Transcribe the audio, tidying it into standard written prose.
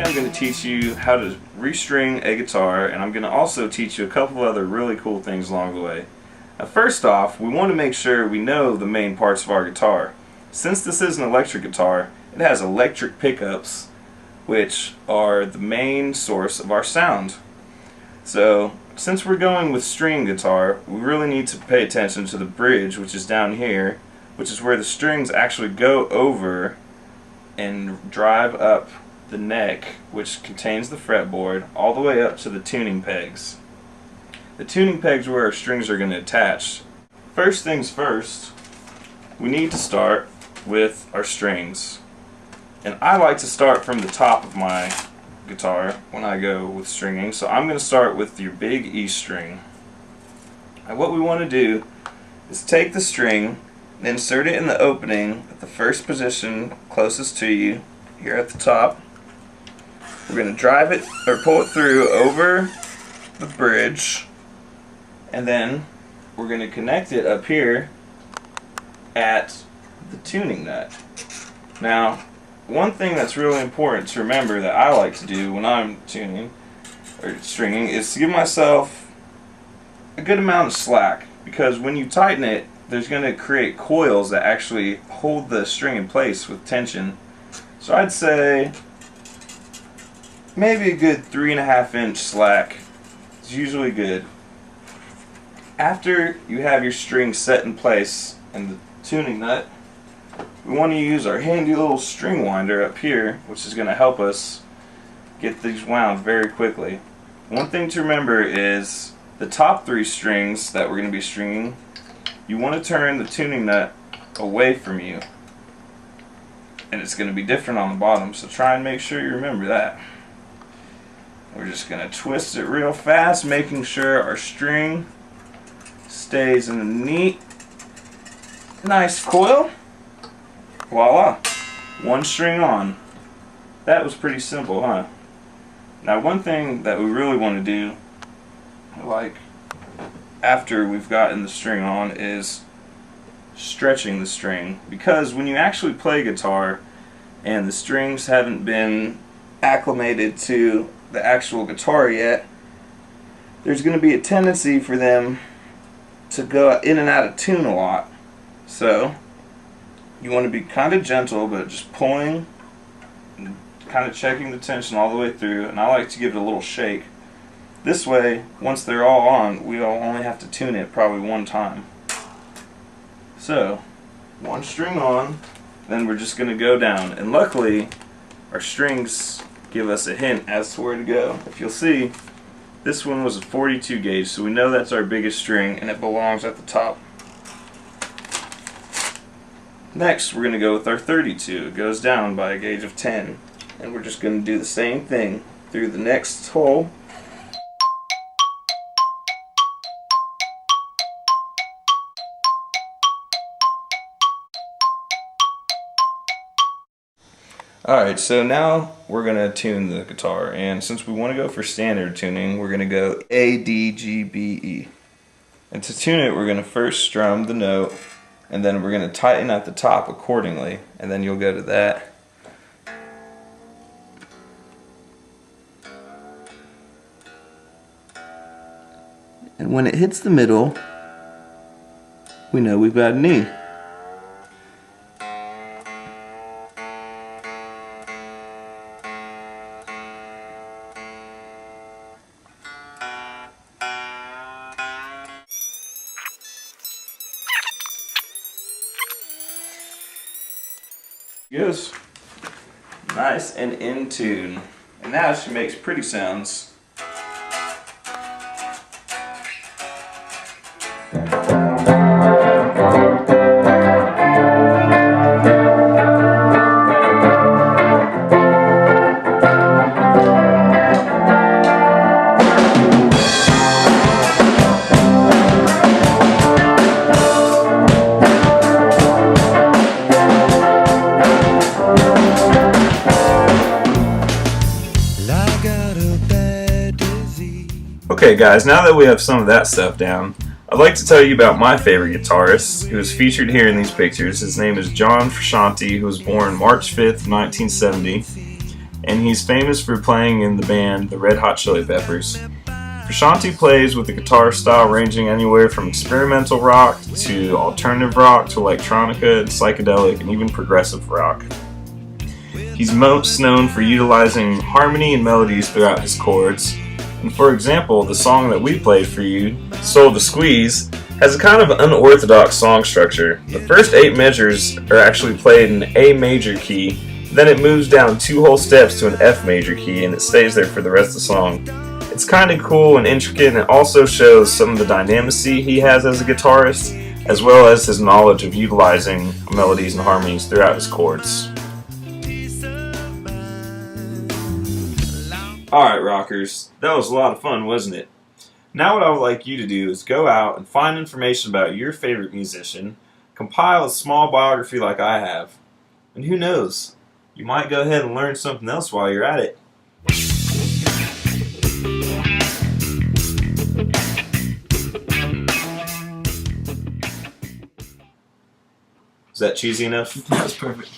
I'm going to teach you how to restring a guitar, and I'm going to also teach you a couple other really cool things along the way. Now, first off, we want to make sure we know the main parts of our guitar. Since this is an electric guitar, it has electric pickups, which are the main source of our sound. So, since we're going with string guitar, we really need to pay attention to the bridge, which is down here, which is where the strings actually go over and drive up the neck, which contains the fretboard, all the way up to the tuning pegs. The tuning pegs are where our strings are going to attach. First things first, we need to start with our strings. And I like to start from the top of my guitar when I go with stringing, so I'm going to start with your big E string. And what we want to do is take the string and insert it in the opening at the first position closest to you, here at the top. We're going to drive it or pull it through over the bridge, and then we're going to connect it up here at the tuning nut. Now, one thing that's really important to remember that I like to do when I'm tuning or stringing is to give myself a good amount of slack, because when you tighten it, there's going to create coils that actually hold the string in place with tension. So I'd say maybe a good 3.5 inch slack is usually good. After you have your string set in place and the tuning nut, we want to use our handy little string winder up here, which is going to help us get these wound very quickly. One thing to remember is the top 3 strings that we're going to be stringing, you want to turn the tuning nut away from you, and it's going to be different on the bottom, so try and make sure you remember that. We're just going to twist it real fast, making sure our string stays in a neat, nice coil. Voila! One string on. That was pretty simple, huh? Now, one thing that we really want to do, like after we've gotten the string on, is stretching the string, because when you actually play guitar and the strings haven't been acclimated to the actual guitar yet, there's going to be a tendency for them to go in and out of tune a lot. So you want to be kind of gentle, but just pulling and kind of checking the tension all the way through, and I like to give it a little shake. This way, once they're all on, we'll only have to tune it probably one time. So, one string on, then we're just going to go down. And luckily, our strings give us a hint as to where to go. If you'll see, this one was a 42 gauge, so we know that's our biggest string, and it belongs at the top. Next, we're going to go with our 32. It goes down by a gauge of 10. And we're just going to do the same thing through the next hole. Alright, so now we're going to tune the guitar, and since we want to go for standard tuning, we're going to go A, D, G, B, E. And to tune it, we're going to first strum the note, and then we're going to tighten at the top accordingly, and then you'll go to that. And when it hits the middle, we know we've got an E. Goes nice and in tune, and now she makes pretty sounds. Okay guys, now that we have some of that stuff down, I'd like to tell you about my favorite guitarist, who is featured here in these pictures. His name is John Frusciante, who was born March 5th, 1970, and he's famous for playing in the band the Red Hot Chili Peppers. Prashanti plays with a guitar style ranging anywhere from experimental rock to alternative rock to electronica and psychedelic and even progressive rock. He's most known for utilizing harmony and melodies throughout his chords. And for example, the song that we played for you, Soul to Squeeze, has a kind of unorthodox song structure. The first 8 measures are actually played in A major key, then it moves down 2 whole steps to an F major key, and it stays there for the rest of the song. It's kind of cool and intricate, and it also shows some of the dynamicy he has as a guitarist, as well as his knowledge of utilizing melodies and harmonies throughout his chords. Alright rockers, that was a lot of fun, wasn't it? Now what I would like you to do is go out and find information about your favorite musician, compile a small biography like I have, and who knows, you might go ahead and learn something else while you're at it. Is that cheesy enough? That's perfect.